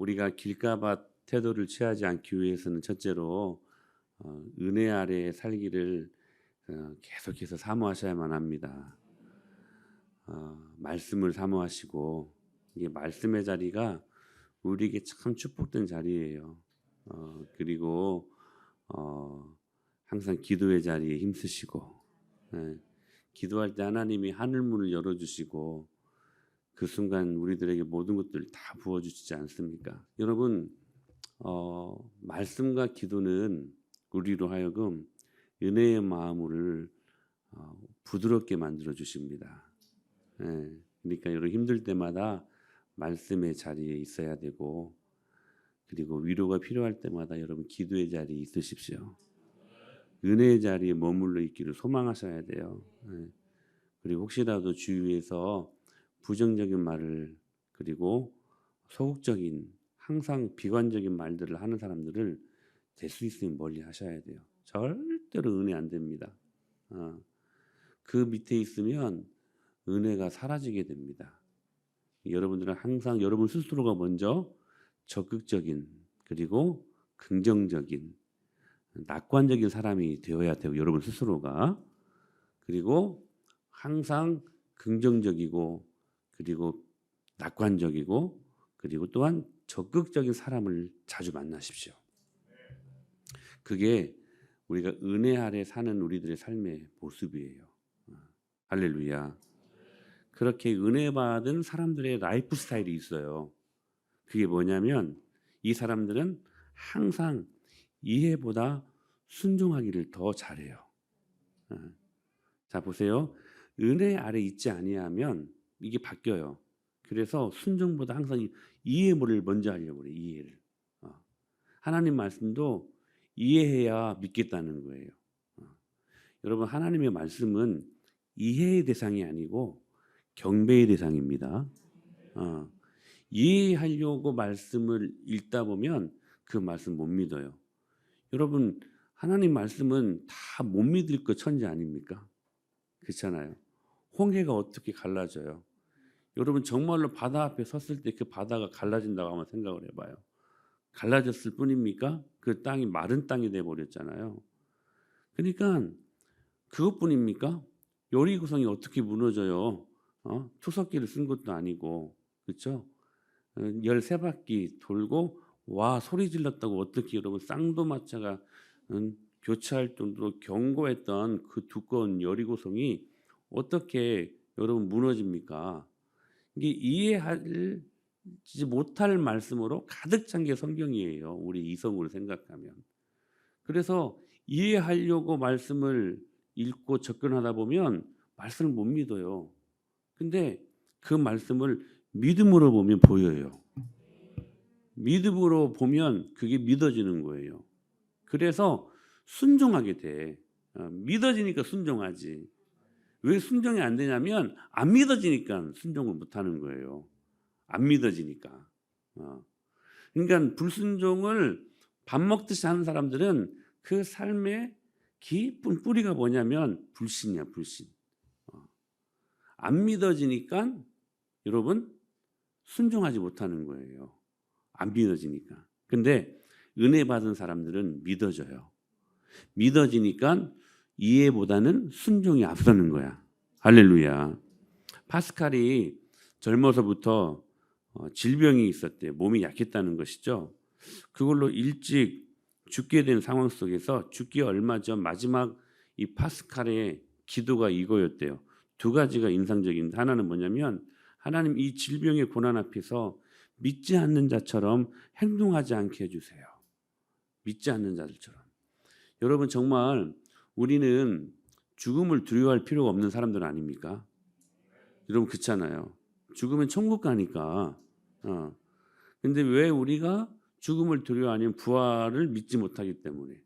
우리가 길가밭 태도를 취하지 않기 위해서는 첫째로 은혜 아래 살기를 계속해서 사모하셔야만 합니다. 말씀을 사모하시고, 이게 말씀의 자리가 우리에게 참 축복된 자리예요. 그리고 항상 기도의 자리에 힘쓰시고, 예, 기도할 때 하나님이 하늘 문을 열어주시고 그 순간 우리들에게 모든 것들을 다 부어주시지 않습니까? 여러분, 말씀과 기도는 우리로 하여금 은혜의 마음을 부드럽게 만들어 주십니다. 예, 그러니까 여러분 힘들 때마다 말씀의 자리에 있어야 되고, 그리고 위로가 필요할 때마다 여러분 기도의 자리에 있으십시오. 은혜의 자리에 머물러 있기를 소망하셔야 돼요. 예. 그리고 혹시라도 주위에서 부정적인 말을, 그리고 소극적인, 항상 비관적인 말들을 하는 사람들을 될 수 있으면 멀리 하셔야 돼요. 절대로 은혜 안 됩니다. 그 밑에 있으면 은혜가 사라지게 됩니다. 여러분들은 항상 여러분 스스로가 먼저 적극적인, 그리고 긍정적인, 낙관적인 사람이 되어야 되고, 여러분 스스로가, 그리고 항상 긍정적이고, 그리고 낙관적이고, 그리고 또한 적극적인 사람을 자주 만나십시오. 그게 우리가 은혜 아래 사는 우리들의 삶의 모습이에요. 할렐루야. 그렇게 은혜 받은 사람들의 라이프 스타일이 있어요. 그게 뭐냐면 이 사람들은 항상 이해보다 순종하기를 더 잘해요. 자, 보세요. 은혜 아래 있지 아니하면 이게 바뀌어요. 그래서 순종보다 항상 이해를 먼저 하려고 그래요. 이해를. 하나님 말씀도 이해해야 믿겠다는 거예요. 여러분, 하나님의 말씀은 이해의 대상이 아니고 경배의 대상입니다. 이해하려고 말씀을 읽다 보면 그 말씀 못 믿어요. 여러분, 하나님 말씀은 다 못 믿을 거 천지 아닙니까? 그렇잖아요. 홍해가 어떻게 갈라져요? 여러분, 정말로 바다 앞에 섰을 때 그 바다가 갈라진다고 한번 생각을 해봐요. 갈라졌을 뿐입니까? 그 땅이 마른 땅이 돼버렸잖아요. 그러니까 그것뿐입니까? 여리고성이 어떻게 무너져요? 투석기를 쓴 것도 아니고, 그렇죠? 13바퀴 돌고 와 소리 질렀다고 어떻게 여러분 쌍도마차가 교차할 정도로 견고했던 그 두꺼운 여리고성이 어떻게 여러분 무너집니까? 이게 이해하지 못할 말씀으로 가득 찬 게 성경이에요. 우리 이성으로 생각하면. 그래서 이해하려고 말씀을 읽고 접근하다 보면 말씀을 못 믿어요. 근데 그 말씀을 믿음으로 보면 보여요. 믿음으로 보면 그게 믿어지는 거예요. 그래서 순종하게 돼. 믿어지니까 순종하지. 왜 순종이 안 되냐면 안 믿어지니까 순종을 못 하는 거예요. 안 믿어지니까. 그러니까 불순종을 밥 먹듯이 하는 사람들은 그 삶의 깊은 뿌리가 뭐냐면 불신이야, 불신. 안 믿어지니까 여러분 순종하지 못하는 거예요. 안 믿어지니까. 근데 은혜 받은 사람들은 믿어져요. 믿어지니까 이해보다는 순종이 앞서는 거야. 할렐루야. 파스칼이 젊어서부터 질병이 있었대요. 몸이 약했다는 것이죠. 그걸로 일찍 죽게 된 상황 속에서 죽기 얼마 전 마지막 이 파스칼의 기도가 이거였대요. 두 가지가 인상적인데, 하나는 뭐냐면 하나님, 이 질병의 고난 앞에서 믿지 않는 자처럼 행동하지 않게 해주세요. 믿지 않는 자들처럼. 여러분, 정말 우리는 죽음을 두려워할 필요가 없는 사람들 아닙니까? 여러분, 그렇잖아요. 죽으면 천국 가니까. 근데 왜 우리가 죽음을 두려워하냐면 부활을 믿지 못하기 때문에.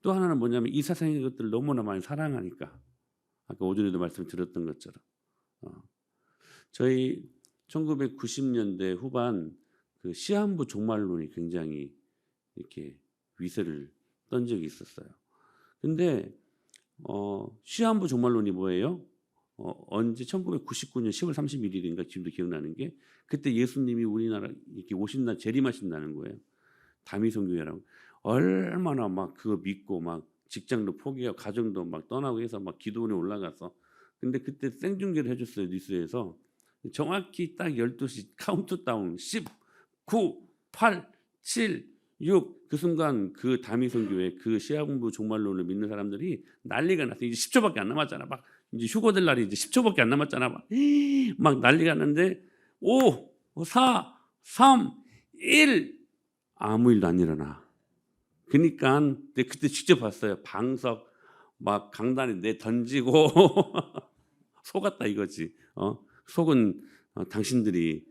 또 하나는 뭐냐면 이 세상의 것들을 너무나 많이 사랑하니까. 아까 오전에도 말씀드렸던 것처럼. 저희 1990년대 후반 그 시한부 종말론이 굉장히 이렇게 위세를 떤 적이 있었어요. 근데 시한부 종말론이 뭐예요? 언제 1999년 10월 31일인가 지금도 기억나는 게 그때 예수님이 우리나라 이렇게 오신다 재림하신다는 거예요. 다미성교회라고 얼마나 막 그거 믿고 막 직장도 포기하고 가정도 막 떠나고 해서 막 기도원에 올라가서 근데 그때 생중계를 해줬어요 뉴스에서 정확히 딱 12시 카운트다운 10, 9, 8, 7, 6 그 순간 그 다미성교회 그 시아공부 종말론을 믿는 사람들이 난리가 났어. 이제 10초밖에 안 남았잖아. 막 이제 휴거될 날이 이제 10초밖에 안 남았잖아. 막 난리가 났는데 5, 4, 3, 1 아무 일도 안 일어나. 그러니까 그때 직접 봤어요. 방석 막 강단에 내 던지고 속았다 이거지. 속은 당신들이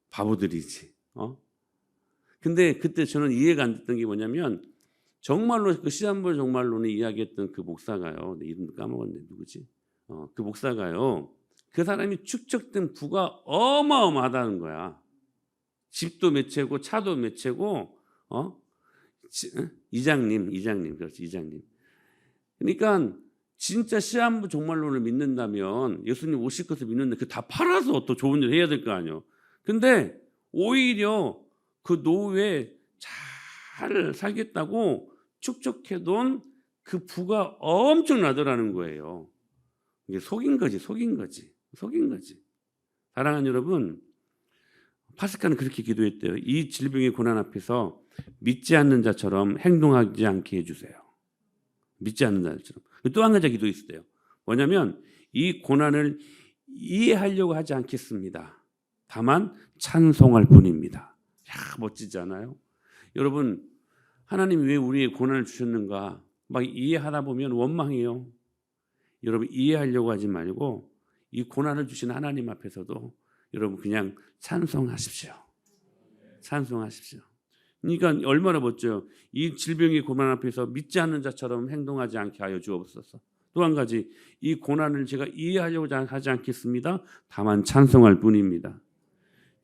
바보들이지. 근데 그때 저는 이해가 안 됐던 게 뭐냐면 정말로 그 시한벌 종말론을 이야기했던 그 목사가요. 내 이름도 까먹었네. 누구지? 그 목사가요. 그 사람이 축적된 부가 어마어마하다는 거야. 집도 몇 채고 차도 몇 채고 이장님 그렇지 이장님. 그러니까 진짜 시한부 종말론을 믿는다면 예수님 오실 것을 믿는데 그 다 팔아서 또 좋은 일 해야 될 거 아니에요. 근데 오히려 그 노후에 잘 살겠다고 축적해둔 그 부가 엄청나더라는 거예요. 이게 속인 거지. 사랑하는 여러분, 파스카는 그렇게 기도했대요. 이 질병의 고난 앞에서 믿지 않는 자처럼 행동하지 않게 해주세요. 믿지 않는 자처럼. 또 한 가지 기도했어요. 뭐냐면 이 고난을 이해하려고 하지 않겠습니다. 다만 찬송할 뿐입니다. 야, 멋지지 않아요? 여러분, 하나님이 왜 우리의 고난을 주셨는가 막 이해하다 보면 원망해요. 여러분 이해하려고 하지 말고 이 고난을 주신 하나님 앞에서도 여러분 그냥 찬송하십시오. 그러니까 얼마나 멋져요. 이 질병의 고난 앞에서 믿지 않는 자처럼 행동하지 않게 하여 주옵소서. 또 한 가지, 이 고난을 제가 이해하려고 하지 않겠습니다. 다만 찬송할 뿐입니다.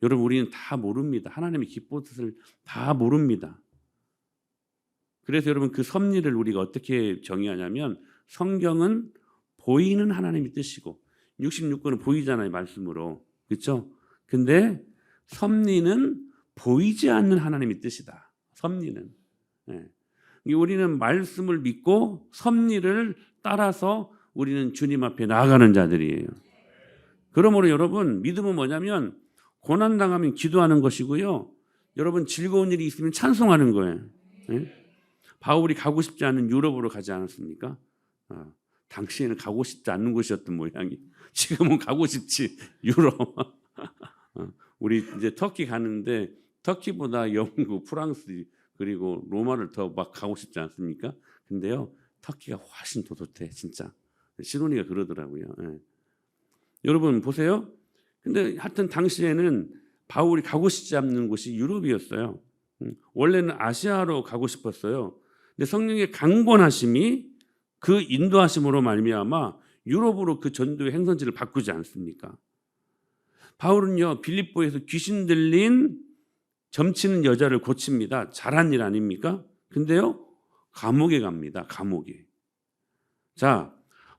여러분 우리는 다 모릅니다. 하나님의 기뻐 뜻을 다 모릅니다. 그래서 여러분 그 섭리를 우리가 어떻게 정의하냐면 성경은 보이는 하나님의 뜻이고 66권은 보이잖아요. 말씀으로. 그렇죠? 근데 섭리는 보이지 않는 하나님의 뜻이다. 섭리는. 우리는 말씀을 믿고 섭리를 따라서 우리는 주님 앞에 나아가는 자들이에요. 그러므로 여러분 믿음은 뭐냐면 고난당하면 기도하는 것이고요. 여러분 즐거운 일이 있으면 찬송하는 거예요. 바울이 가고 싶지 않은 유럽으로 가지 않았습니까? 당시에는 가고 싶지 않는 곳이었던 모양이 지금은 가고 싶지 유럽. 우리 이제 터키 가는데 터키보다 영국, 프랑스 그리고 로마를 더 막 가고 싶지 않습니까? 근데요 터키가 훨씬 더 좋대 진짜. 시돈이가 그러더라고요. 여러분 보세요. 근데 하여튼 당시에는 바울이 가고 싶지 않는 곳이 유럽이었어요. 원래는 아시아로 가고 싶었어요. 근데 성령의 강권하심이 그 인도하심으로 말미암아 유럽으로 그 전도의 행선지를 바꾸지 않습니까? 바울은요 빌립보에서 귀신 들린 점치는 여자를 고칩니다. 잘한 일 아닙니까? 근데요 감옥에 갑니다. 감옥에. 자,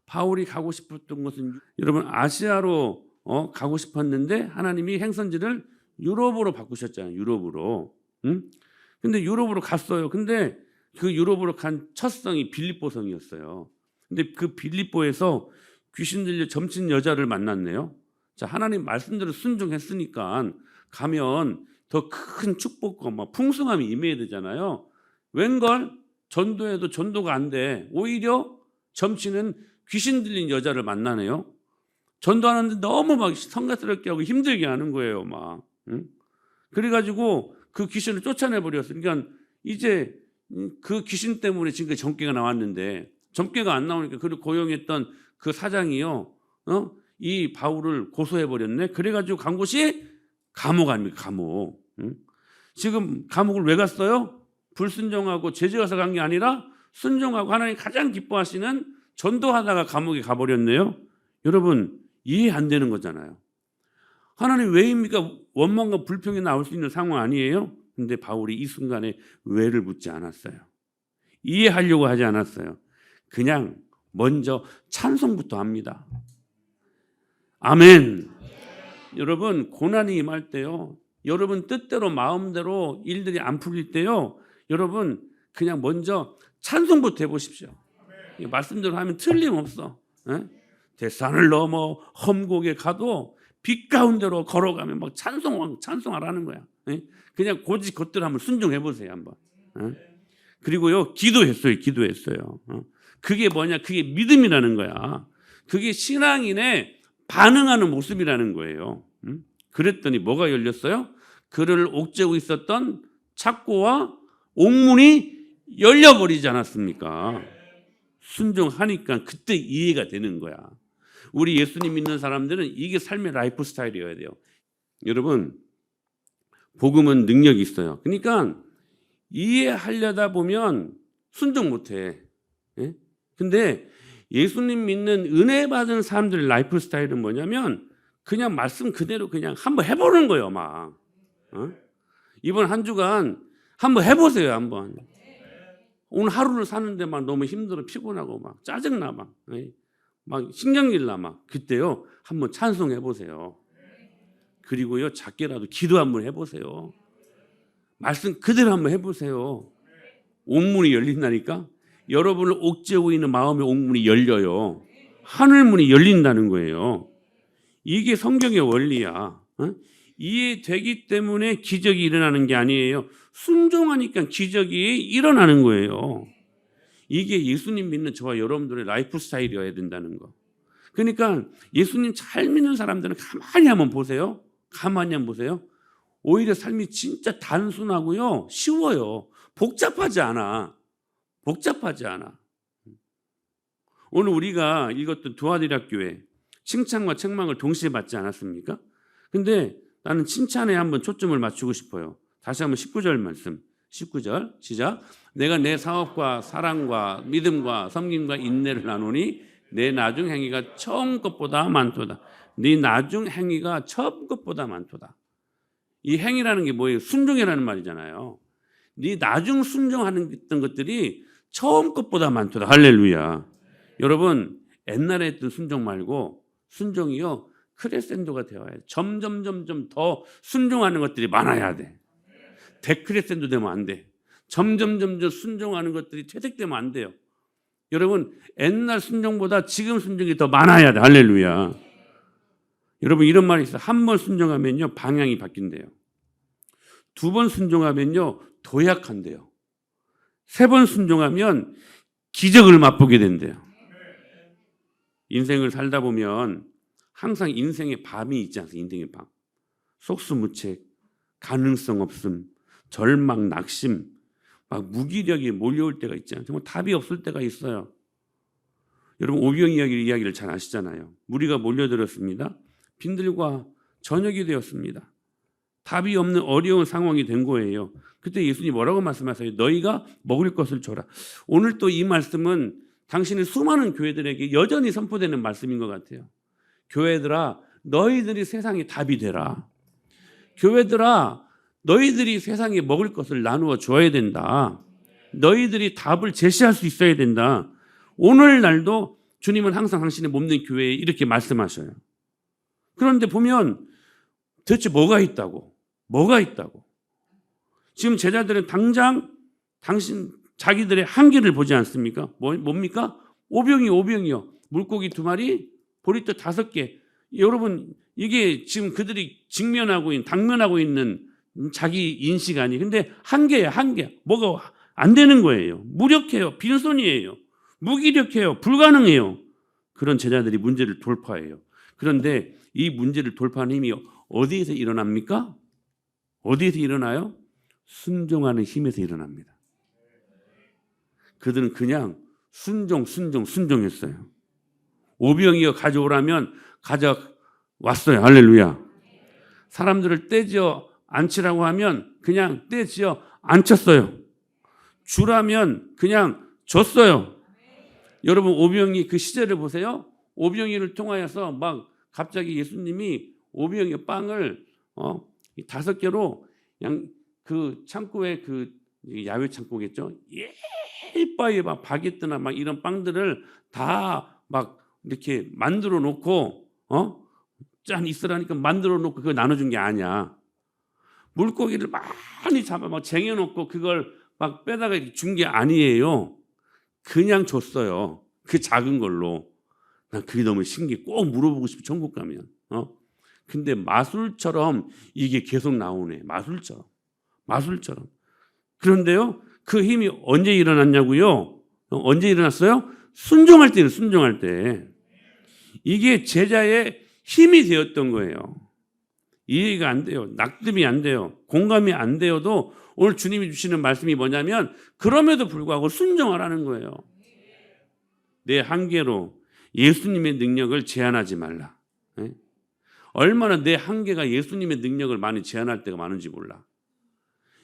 바울이 가고 싶었던 것은 여러분 아시아로 가고 싶었는데 하나님이 행선지를 유럽으로 바꾸셨잖아요. 유럽으로. 근데 유럽으로 갔어요. 근데 그 유럽으로 간 첫 성이 빌립보 성이었어요. 근데 그 빌립보에서 귀신 들려 점친 여자를 만났네요. 자, 하나님 말씀대로 순종했으니까 가면 더 큰 축복과 막 풍성함이 임해야 되잖아요. 웬걸 전도해도 전도가 안 돼. 오히려 점치는 귀신 들린 여자를 만나네요. 전도하는데 너무 막 성가스럽게 하고 힘들게 하는 거예요, 막. 그래가지고 그 귀신을 쫓아내 버렸어요. 그러니까 이제 그 귀신 때문에 지금까지 점괘가 나왔는데 점괘가 안 나오니까 그를 고용했던 그 사장이요, 이 바울을 고소해 버렸네. 그래가지고 간 곳이 감옥 아닙니까, 감옥. 지금 감옥을 왜 갔어요? 불순종하고 제지어서 간 게 아니라 순종하고 하나님 가장 기뻐하시는 전도하다가 감옥에 가버렸네요. 여러분 이해 안 되는 거잖아요. 하나님 왜입니까? 원망과 불평이 나올 수 있는 상황 아니에요? 근데 바울이 이 순간에 왜를 묻지 않았어요. 이해하려고 하지 않았어요. 그냥 먼저 찬송부터 합니다. 아멘. 여러분 고난이 임할 때요. 여러분 뜻대로 마음대로 일들이 안 풀릴 때요. 여러분 그냥 먼저 찬송부터 해보십시오. 말씀대로 하면 틀림없어. 대산을 넘어 험곡에 가도 빛 가운데로 걸어가면 막 찬송하라는 거야. 그냥 고지 것들 한번 순종해 보세요 한번. 그리고요 기도했어요. 그게 뭐냐? 그게 믿음이라는 거야. 그게 신앙인의 반응하는 모습이라는 거예요. 그랬더니 뭐가 열렸어요? 그를 옥죄고 있었던 착고와 옥문이 열려버리지 않았습니까? 순종하니까 그때 이해가 되는 거야. 우리 예수님 믿는 사람들은 이게 삶의 라이프 스타일이어야 돼요. 여러분 복음은 능력이 있어요. 그러니까 이해하려다 보면 순종 못해. 근데 예수님 믿는 은혜 받은 사람들의 라이프 스타일은 뭐냐면 그냥 말씀 그대로 그냥 한번 해보는 거예요. 막 이번 한 주간 한번 해보세요. 한번 오늘 하루를 사는데 막 너무 힘들어 피곤하고 막 짜증나 막 신경질나 막 그때요 한번 찬송해 보세요. 그리고요 작게라도 기도 한번 해보세요. 말씀 그대로 한번 해보세요. 옥문이 열린다니까. 여러분을 옥죄고 있는 마음의 옥문이 열려요. 하늘문이 열린다는 거예요. 이게 성경의 원리야. 이해되기 때문에 기적이 일어나는 게 아니에요. 순종하니까 기적이 일어나는 거예요. 이게 예수님 믿는 저와 여러분들의 라이프 스타일이어야 된다는 거. 그러니까 예수님 잘 믿는 사람들은 가만히 한번 보세요. 가만히 한번 보세요. 오히려 삶이 진짜 단순하고요. 쉬워요. 복잡하지 않아. 오늘 우리가 읽었던 두아디락교회 칭찬과 책망을 동시에 받지 않았습니까? 근데 나는 칭찬에 한번 초점을 맞추고 싶어요. 다시 한번 19절 말씀. 19절 시작. 내가 내 사업과 사랑과 믿음과 섬김과 인내를 나누니 내 나중 행위가 처음 것보다 많도다. 네 나중 행위가 처음 것보다 많도다. 이 행위라는 게 뭐예요? 순종이라는 말이잖아요. 네 나중 순종하는 것들이 처음 것보다 많도다. 할렐루야. 여러분 옛날에 했던 순종 말고 순종이요 크레센도가 되어야 돼. 점점 더 순종하는 것들이 많아야 돼. 데크레센도 되면 안 돼. 점점 순종하는 것들이 퇴색되면 안 돼요. 여러분 옛날 순종보다 지금 순종이 더 많아야 돼. 할렐루야. 여러분 이런 말이 있어요. 한 번 순종하면요 방향이 바뀐대요. 두 번 순종하면요 도약한대요. 세 번 순종하면 기적을 맛보게 된대요. 인생을 살다 보면 항상 인생의 밤이 있지 않습니까? 인생의 밤. 속수무책, 가능성 없음, 절망, 낙심, 막 무기력이 몰려올 때가 있잖아요. 정말 답이 없을 때가 있어요. 여러분 오병 이야기를 잘 아시잖아요. 무리가 몰려들었습니다. 빈들과 저녁이 되었습니다. 답이 없는 어려운 상황이 된 거예요. 그때 예수님이 뭐라고 말씀하세요? 너희가 먹을 것을 줘라. 오늘 또 이 말씀은 당신의 수많은 교회들에게 여전히 선포되는 말씀인 것 같아요. 교회들아, 너희들이 세상의 답이 되라. 교회들아, 너희들이 세상에 먹을 것을 나누어 줘야 된다. 너희들이 답을 제시할 수 있어야 된다. 오늘날도 주님은 항상 당신의 몸된 교회에 이렇게 말씀하셔요. 그런데 보면 대체 뭐가 있다고? 지금 제자들은 당장 자기들의 한계를 보지 않습니까? 뭡니까? 오병이요. 물고기 2마리, 보리떡 5개. 여러분 이게 지금 그들이 당면하고 있는 자기 인식 아니. 근데 한계야. 뭐가 안 되는 거예요. 무력해요. 빈손이에요. 무기력해요. 불가능해요. 그런 제자들이 문제를 돌파해요. 그런데 이 문제를 돌파하는 힘이 어디에서 일어납니까? 어디에서 일어나요? 순종하는 힘에서 일어납니다. 그들은 그냥 순종했어요. 오병이어 가져오라면 가져왔어요. 할렐루야. 사람들을 떼지어 앉히라고 하면 그냥 떼지어 앉혔어요. 주라면 그냥 줬어요. 여러분 오병이 그 시절을 보세요. 오병이를 통하여서 막 갑자기 예수님이 오병이어 빵을 5개로 그냥 그 창고에 그 야외 창고겠죠. 예뻐요. 막 바게트나 막 이런 빵들을 다 막 이렇게 만들어 놓고 짠 있으라니까 만들어 놓고 그거 나눠준 게 아니야. 물고기를 많이 잡아 막 쟁여놓고 그걸 막 빼다가 준 게 아니에요. 그냥 줬어요. 그 작은 걸로. 난 그게 너무 신기해. 꼭 물어보고 싶어, 천국 가면. 근데 마술처럼 이게 계속 나오네. 마술처럼. 그런데요, 그 힘이 언제 일어났냐고요? 언제 일어났어요? 순종할 때는 순종할 때. 이게 제자의 힘이 되었던 거예요. 이해가 안 돼요. 낙dum이 안 돼요. 공감이 안 되어도 오늘 주님이 주시는 말씀이 뭐냐면 그럼에도 불구하고 순종하라는 거예요. 내 한계로 예수님의 능력을 제한하지 말라. 얼마나 내 한계가 예수님의 능력을 많이 제한할 때가 많은지 몰라.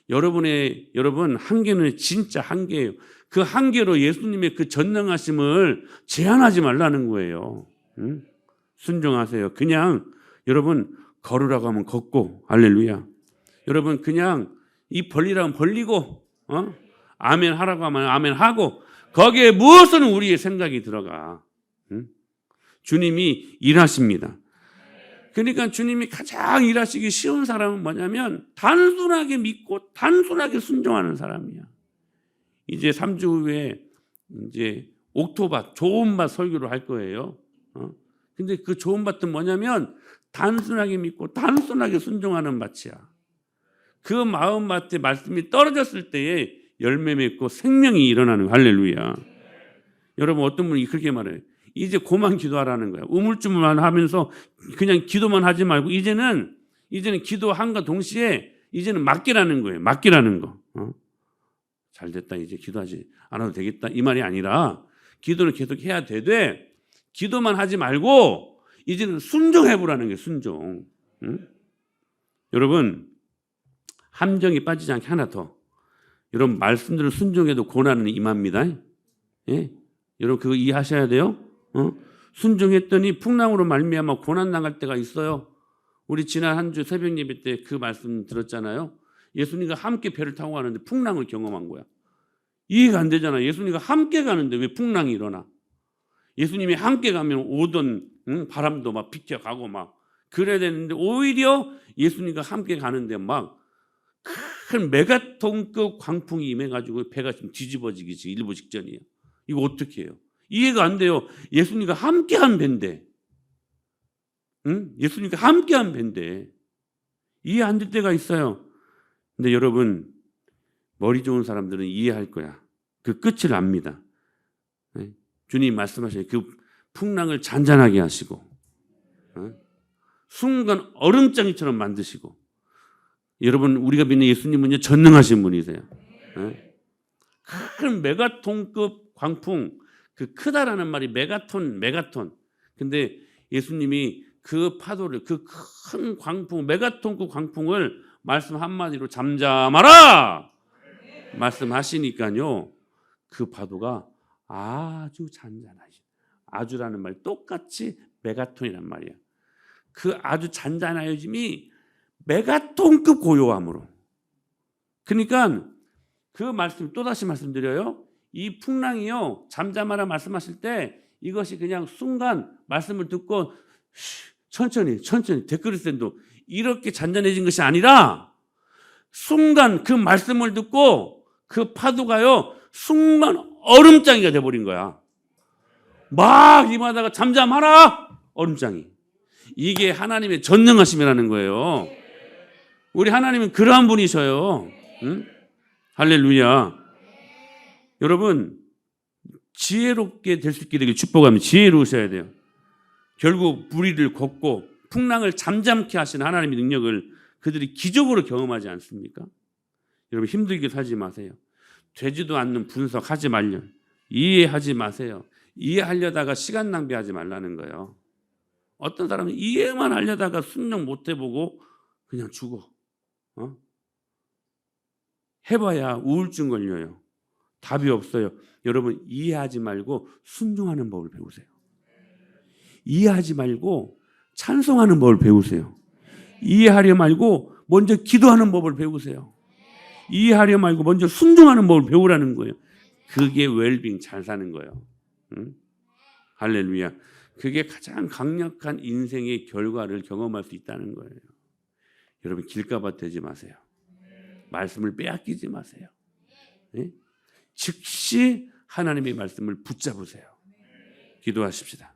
여러분 한계는 진짜 한계예요. 그 한계로 예수님의 그 전능하심을 제한하지 말라는 거예요. 순종하세요. 그냥 여러분 걸으라고 하면 걷고, 할렐루야. 여러분 그냥 입 벌리라고 하면 벌리고, 아멘 하라고 하면 아멘 하고, 거기에 무엇은 우리의 생각이 들어가. 주님이 일하십니다. 그러니까 주님이 가장 일하시기 쉬운 사람은 뭐냐면 단순하게 믿고 단순하게 순종하는 사람이야. 이제 3주 후에 이제 옥토밭, 좋은 밭 설교를 할 거예요. 근데 그 좋은 밭은 뭐냐면 단순하게 믿고 단순하게 순종하는 밭이야. 그 마음밭에 말씀이 떨어졌을 때에 열매 맺고 생명이 일어나는 거야. 할렐루야. 여러분 어떤 분이 그렇게 말해요. 이제 그만 기도하라는 거야. 우물쭈물만 하면서 그냥 기도만 하지 말고 이제는 기도함과 동시에 이제는 맡기라는 거예요. 맡기라는 거. 잘 됐다. 이제 기도하지 않아도 되겠다. 이 말이 아니라 기도는 계속 해야 되되 기도만 하지 말고 이제는 순종해보라는 게 순종. 여러분 함정에 빠지지 않게 하나 더. 여러분 말씀대로 순종해도 고난은 임합니다. 예? 여러분 그거 이해하셔야 돼요. 순종했더니 풍랑으로 말미암아 고난 당할 때가 있어요. 우리 지난 한 주 새벽 예배 때 그 말씀 들었잖아요. 예수님과 함께 배를 타고 가는데 풍랑을 경험한 거야. 이해가 안 되잖아. 예수님과 함께 가는데 왜 풍랑이 일어나? 예수님이 함께 가면 오던 바람도 막 비켜가고 막 그래야 되는데 오히려 예수님과 함께 가는데 막 큰 메가톤급 광풍이 임해가지고 배가 좀 뒤집어지기 일부 직전이에요. 이거 어떻게 해요? 이해가 안 돼요. 예수님과 함께한 배인데, 예수님과 함께한 배인데 이해 안 될 때가 있어요. 근데 여러분 머리 좋은 사람들은 이해할 거야. 그 끝을 압니다. 주님 말씀하셔요. 그 풍랑을 잔잔하게 하시고 순간 얼음장이처럼 만드시고. 여러분 우리가 믿는 예수님은요 전능하신 분이세요. 큰 메가톤급 광풍, 그 크다라는 말이 메가톤. 근데 예수님이 그 파도를, 그 큰 광풍, 메가톤급 광풍을 말씀 한마디로 잠잠하라 말씀하시니까요 그 파도가 아주 잔잔하죠. 아주라는 말 똑같이 메가톤이란 말이야. 그 아주 잔잔하여짐이 메가톤급 고요함으로. 그러니까 그 말씀 또다시 말씀드려요. 이 풍랑이요 잠잠하라 말씀하실 때 이것이 그냥 순간 말씀을 듣고 천천히 데크리스텐도 이렇게 잔잔해진 것이 아니라 순간 그 말씀을 듣고 그 파도가요 순간 얼음장이가 돼버린 거야. 막 임하다가 잠잠하라 얼음장이. 이게 하나님의 전능하심이라는 거예요. 우리 하나님은 그러한 분이셔요. 할렐루야. 여러분 지혜롭게 될 수 있게 되길 축복하면 지혜로우셔야 돼요. 결국 무리를 걷고 풍랑을 잠잠케 하시는 하나님의 능력을 그들이 기적으로 경험하지 않습니까? 여러분 힘들게 살지 마세요. 되지도 않는 분석하지 말려. 이해하지 마세요. 이해하려다가 시간 낭비하지 말라는 거예요. 어떤 사람은 이해만 하려다가 순종 못 해보고 그냥 죽어. 해봐야 우울증 걸려요. 답이 없어요. 여러분 이해하지 말고 순종하는 법을 배우세요. 이해하지 말고 찬송하는 법을 배우세요. 이해하려 말고 먼저 기도하는 법을 배우세요. 이해하려 말고 먼저 순종하는 법을 배우라는 거예요. 그게 웰빙 잘 사는 거예요. 할렐루야. 그게 가장 강력한 인생의 결과를 경험할 수 있다는 거예요. 여러분 길가밭 되지 마세요. 말씀을 빼앗기지 마세요. 네? 즉시 하나님의 말씀을 붙잡으세요. 기도하십시다.